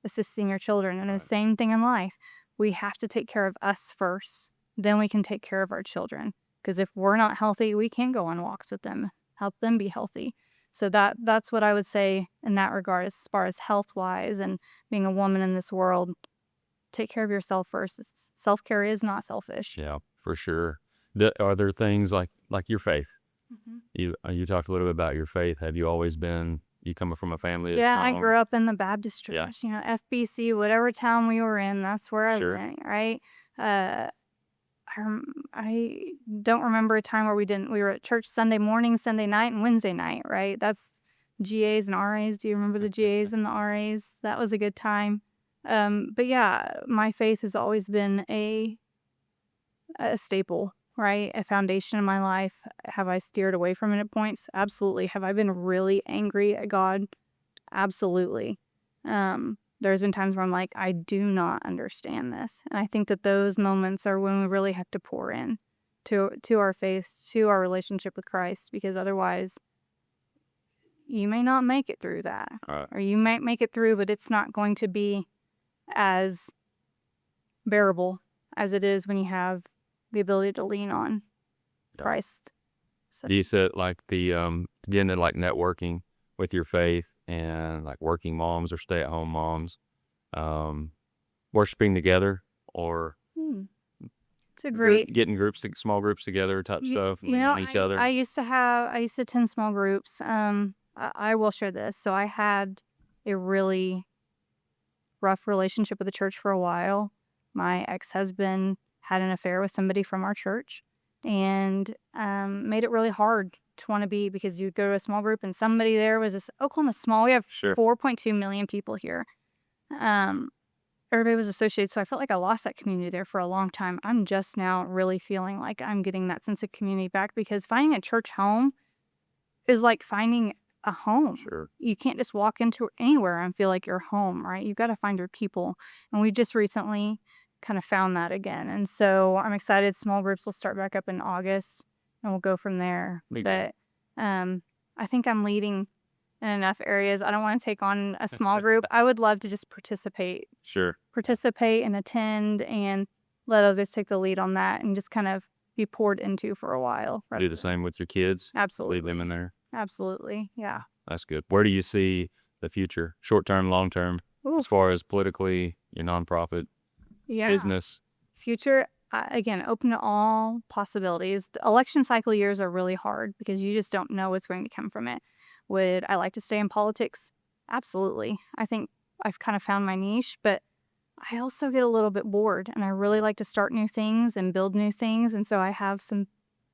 assisting your children. And the Right. same thing in life. We have to take care of us first, then we can take care of our children. Because if we're not healthy, we can't go on walks with them, help them be healthy. So that's what I would say in that regard, as far as health wise and being a woman in this world. Take care of yourself first. Self care is not selfish. Yeah, for sure. Are there things like your faith? Mhm. You talked a little bit about your faith. Have you always been? You coming from a family that's Yeah, I strong? grew up in the Baptist Yeah. church, FBC, whatever town we were in, that's where I Sure. went, right? Uh, I don't remember a time where we were at church Sunday morning, Sunday night, and Wednesday night, right? That's GAs and RAs. Do you remember the GAs and the RAs? That was a good time. But yeah, my faith has always been a staple, right? A foundation in my life. Have I steered away from it at points? Absolutely. Have I been really angry at God? Absolutely. There's been times where I'm like, I do not understand this. And I think that those moments are when we really have to pour in to our faith, to our relationship with Christ, because otherwise you may not make it through that. All right. Or you might make it through, but it's not going to be as bearable as it is when you have the ability to lean on Yeah. Christ. So Do you set like the getting into like networking with your faith and like working moms or stay at home moms, um, worshiping together or it's a great. getting small groups together type stuff, and lean on each other? I used to attend small groups. I will share this. So I had a really rough relationship with the church for a while. My ex-husband had an affair with somebody from our church, and made it really hard to want to be, because you go to a small group and somebody there was this. Oklahoma's small. We have Sure. 4.2 million people here. Everybody was associated, so I felt like I lost that community there for a long time. I'm just now really feeling like I'm getting that sense of community back, because finding a church home is like finding a home. Sure. You can't just walk into anywhere and feel like you're home, right? You got to find your people. And we just recently kind of found that again. And so I'm excited. Small groups will start back up in August, and we'll go from there. Me too. But I think I'm leading in enough areas. I don't want to take on a small group. I would love to just participate Sure. and attend and let others take the lead on that, and just kind of be poured into for a while. Do the same with your kids. Absolutely. Leave them in there. Absolutely. Yeah. That's good. Where do you see the future, short term, long term, Ooh. as far as politically, your nonprofit Yeah. business? Future, again, open to all possibilities. The election cycle years are really hard because you just don't know what's going to come from it. Would I like to stay in politics? Absolutely. I think I've kind of found my niche, but I also get a little bit bored, and I really like to start new things and build new things. And so I have some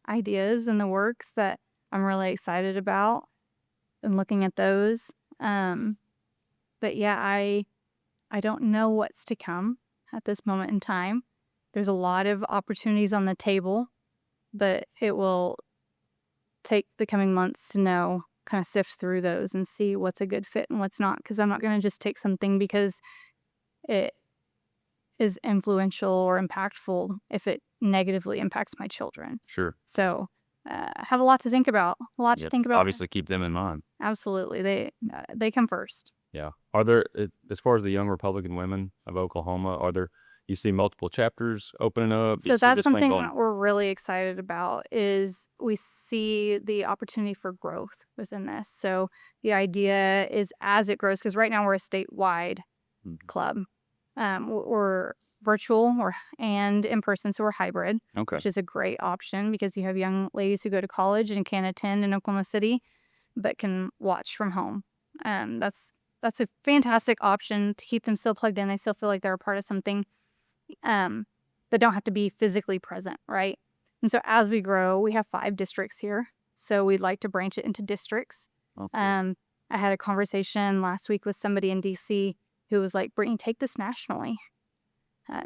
ideas in the works that I'm really excited about and looking at those. But yeah, I don't know what's to come at this moment in time. There's a lot of opportunities on the table, but it will take the coming months to know, kind of sift through those and see what's a good fit and what's not. Because I'm not going to just take something because it is influential or impactful if it negatively impacts my children. Sure. So I have a lot to think about. Yep. Obviously, keep them in mind. Absolutely. They come first. Yeah. Are there, as far as the young Republican women of Oklahoma, you see multiple chapters opening up? So that's something that we're really excited about, is we see the opportunity for growth within this. So the idea is, as it grows, because right now we're a statewide club. We're virtual and in person, so we're hybrid, Okay. which is a great option because you have young ladies who go to college and can't attend in Oklahoma City. but can watch from home. That's a fantastic option to keep them still plugged in. They still feel like they're a part of something, but don't have to be physically present, right? And so as we grow, we have 5 districts here. So we'd like to branch it into districts. Okay. I had a conversation last week with somebody in DC who was like, Brittany, take this nationally.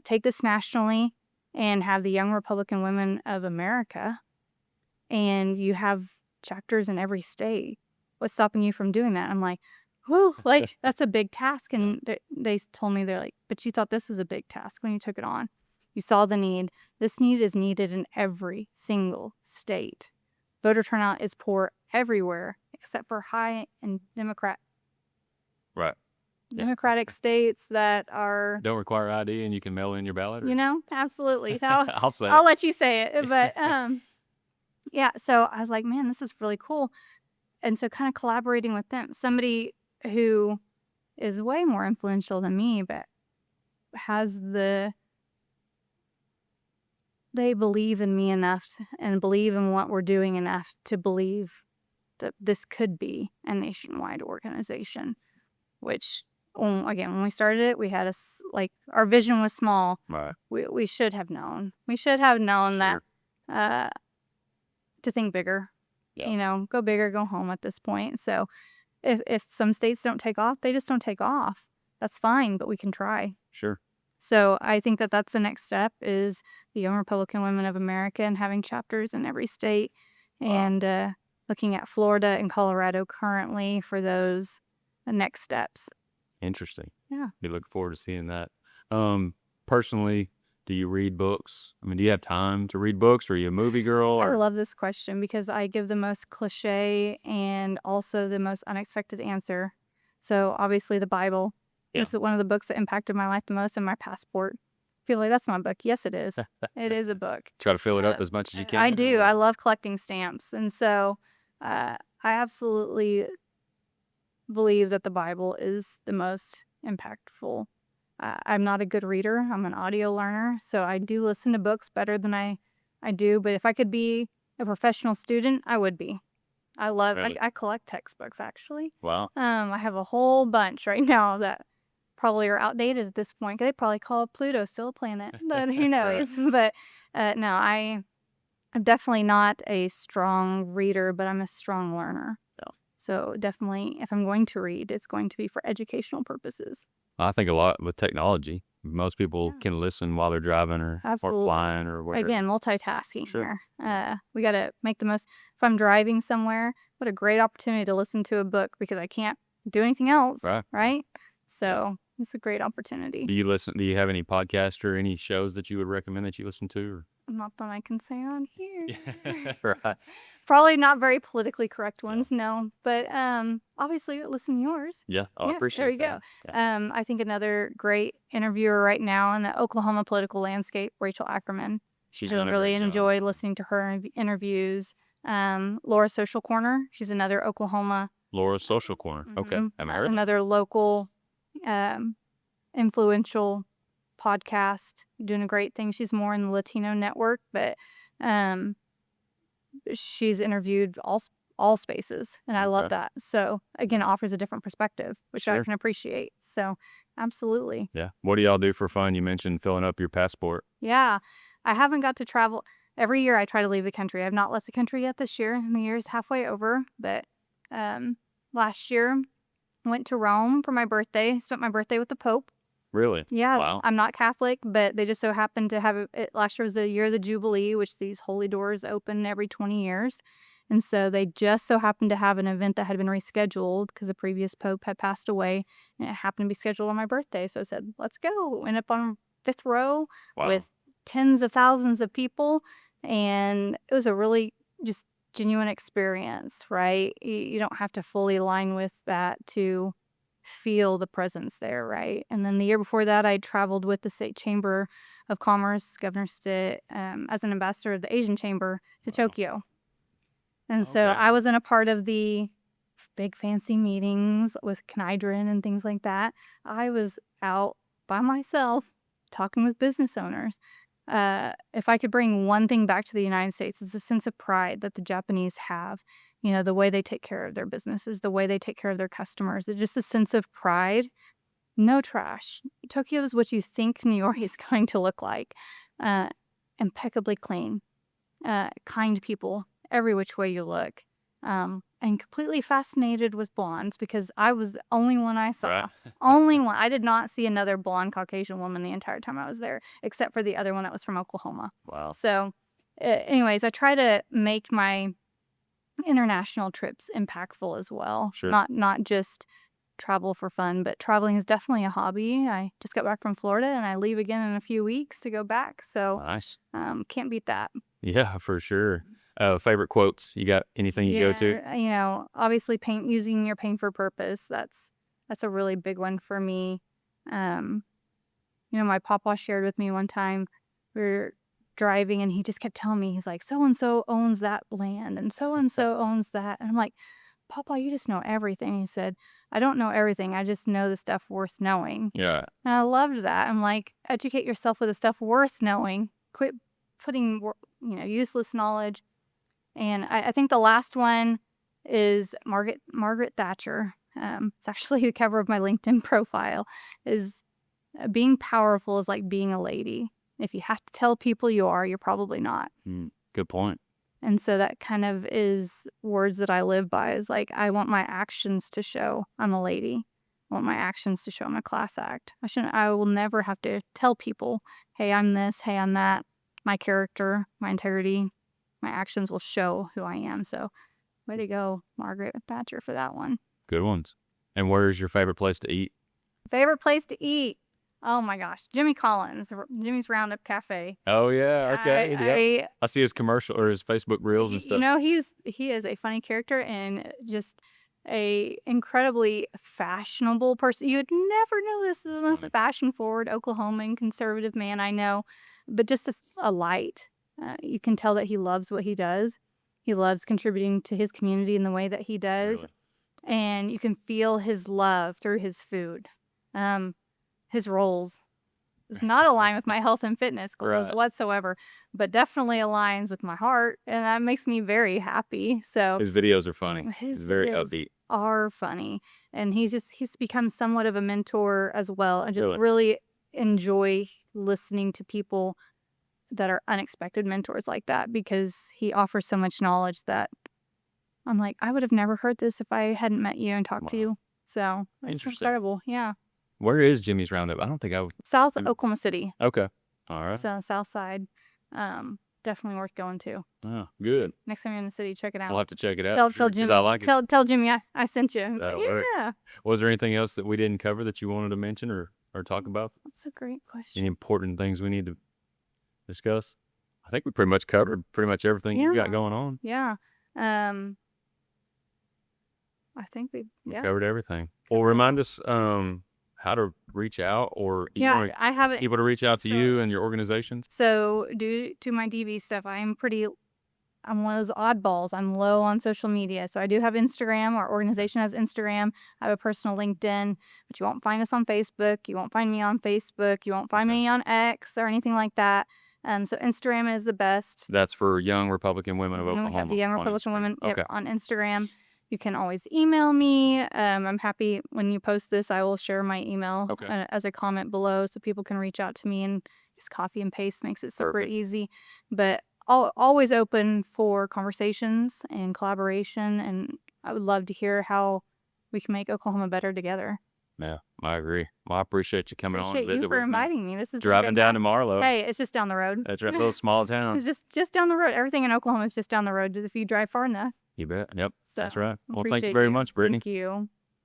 Take this nationally and have the Young Republican Women of America, and you have chapters in every state. What's stopping you from doing that? I'm like, whew, like that's a big task. And they told me, they're like, but you thought this was a big task when you took it on. You saw the need. This need is needed in every single state. Voter turnout is poor everywhere except for high and Right. Democratic states that are, Don't require ID and you can mail in your ballot? you know, absolutely. I'll say I'll let you say it. But yeah, so I was like, man, this is really cool. And so kind of collaborating with them, somebody who is way more influential than me, but they believe in me enough and believe in what we're doing enough to believe that this could be a nationwide organization, which, again, when we started it, we had our vision was small. Right. We should have known. We should have known Sure. that to think bigger. Yeah. You know, go bigger, go home at this point. So if some states don't take off, they just don't take off. That's fine, but we can try. Sure. So I think that that's the next step is the Young Republican Women of America and having chapters in every state. Wow. And looking at Florida and Colorado currently for those next steps. Interesting. Yeah. Be looking forward to seeing that. Personally, do you read books? I mean, do you have time to read books? Or are you a movie girl? I Or love this question because I give the most cliche and also the most unexpected answer. So obviously the Bible. Yeah. This is one of the books that impacted my life the most, and my passport. I feel like that's not a book. Yes, it is. It is a book. try to fill it up as much as you can? I do. or- I love collecting stamps. And so I absolutely believe that the Bible is the most impactful. I'm not a good reader. I'm an audio learner. So I do listen to books better than I do. But if I could be a professional student, I would be. Really? I collect textbooks, actually. Wow. I have a whole bunch right now that probably are outdated at this point. They probably call Pluto still a planet, but who knows? But no, I'm definitely not a strong reader, but I'm a strong learner. Yeah. So definitely, if I'm going to read, it's going to be for educational purposes. I think a lot with technology. Most people Yeah. can listen while they're driving or Absolutely. flying or whatever. Again, multitasking Sure. here. We got to make the most. If I'm driving somewhere, what a great opportunity to listen to a book because I can't do anything else. Right. So it's a great opportunity. Do you have any podcasts or any shows that you would recommend that you listen to? Not that I can say on here. Right. Probably not very politically correct ones, no. But obviously, listen to yours. Yeah. Oh, I Yeah, appreciate there you that. go. Yeah. I think another great interviewer right now in the Oklahoma political landscape, Rachel Ackerman. She's I done a really great job. enjoy listening to her interviews. Laura Social Corner, she's another Oklahoma. Laura's Social Corner. Okay. Mhm, Haven't heard of that. another local influential podcast, doing a great thing. She's more in the Latino network, but she's interviewed all spaces, and I love Okay. that. So again, it offers a different perspective, which I Sure. can appreciate. So absolutely. Yeah. What do y'all do for fun? You mentioned filling up your passport. Yeah. I haven't got to travel. Every year I try to leave the country. I've not left the country yet this year, and the year is halfway over. But last year, I went to Rome for my birthday. Spent my birthday with the Pope. Really? Yeah, Wow. I'm not Catholic, but they just so happened to have it. Last year was the year of the Jubilee, which these holy doors open every 20 years. And so they just so happened to have an event that had been rescheduled because the previous Pope had passed away, and it happened to be scheduled on my birthday. So I said, let's go. Went up on 5th row Wow. with tens of thousands of people. And it was a really just genuine experience, right? You don't have to fully align with that to feel the presence there, right? And then the year before that, I traveled with the State Chamber of Commerce, Governor Stitt, as an ambassador of the Asian Chamber to Tokyo. And so Okay. I was in a part of the big fancy meetings with Knydrin and things like that. I was out by myself talking with business owners. If I could bring one thing back to the United States, it's a sense of pride that the Japanese have You know, the way they take care of their businesses, the way they take care of their customers. It's just a sense of pride. No trash. Tokyo is what you think New York is going to look like. Uh, Impeccably clean, kind people, every which way you look. And completely fascinated with blondes because I was the only one I saw. Right. Only one. I did not see another blonde Caucasian woman the entire time I was there, except for the other one that was from Oklahoma. Wow. So, anyways, I try to make my international trips impactful as well. Sure. Not just travel for fun, but traveling is definitely a hobby. I just got back from Florida and I leave again in a few weeks to go back. So, Nice. can't beat that. Yeah, for sure. Favorite quotes? You got anything you go to? Yeah, you know, obviously using your pain for purpose. That's a really big one for me. You know, my papa shared with me one time, we were driving and he just kept telling me, he's like, so and so owns that land and so owns that. And I'm like, Papa, you just know everything. He said, I don't know everything. I just know the stuff worth knowing. Yeah. And I loved that. I'm like, educate yourself with the stuff worth knowing. Quit putting, useless knowledge. And I think the last one is Margaret Thatcher. It's actually the cover of my LinkedIn profile. Is being powerful is like being a lady. If you have to tell people you're probably not. Good point. And so that kind of is words that I live by, is like, I want my actions to show I'm a lady. I want my actions to show I'm a class act. I will never have to tell people, hey, I'm this, hey, I'm that. My character, my integrity, my actions will show who I am. So way to go, Margaret Thatcher, for that one. Good ones. And where's your favorite place to eat? Favorite place to eat? Oh my gosh, Jimmy Collins, Jimmy's Roundup Cafe. Oh yeah, okay. Yep. I see his commercial or his Facebook reels and stuff. You know, he is a funny character and just a incredibly fashionable person. You'd never know this is the most fashion-forward Oklahoman conservative man I know, but just a light. You can tell that he loves what he does. He loves contributing to his community in the way that he does. Really? And you can feel his love through his food. His roles does not align with my health and fitness goals whatsoever, but definitely aligns with my heart, and that makes me very happy. So his videos are funny. His He's very videos upbeat. Are funny, and he's become somewhat of a mentor as well. I just really enjoy listening to people that are unexpected mentors like that, because he offers so much knowledge that I'm like, I would have never heard this if I hadn't met you and talked to you. So it's incredible. Yeah. Where is Jimmy's Roundup? I don't think I would. South Oklahoma City. Okay. All right. So south side. Definitely worth going to. Oh, good. Next time you're in the city, check it out. We'll have to check it out. Tell Jimmy. I like it. Tell Jimmy I sent you. That'll work. Was there anything else that we didn't cover that you wanted to mention or talk about? That's a great question. Any important things we need to discuss? I think we pretty much covered pretty much everything you got going on. Yeah. I think we covered everything. Well, remind us how to reach out, or I have it. People to reach out to you and your organizations. So due to my DV stuff, I'm one of those oddballs. I'm low on social media. So I do have Instagram. Our organization has Instagram. I have a personal LinkedIn, but you won't find us on Facebook. You won't find me on Facebook. You won't find me on X or anything like that. So Instagram is the best. That's for Young Republican Women of Oklahoma. We have the Young Republican Women on Instagram. You can always email me. I'm happy when you post this, I will share my email as a comment below so people can reach out to me, and just copy and paste makes it super easy. But always open for conversations and collaboration, and I would love to hear how we can make Oklahoma better together. Yeah, I agree. Well, I appreciate you coming on and visit with me. You for inviting me. This is driving down to Marlow. Hey, it's just down the road. That's right, little small town. It's just down the road. Everything in Oklahoma is just down the road if you drive far enough. You bet. Yep, So, that's right. Well, thank you appreciate very much, Brittany. Thank you.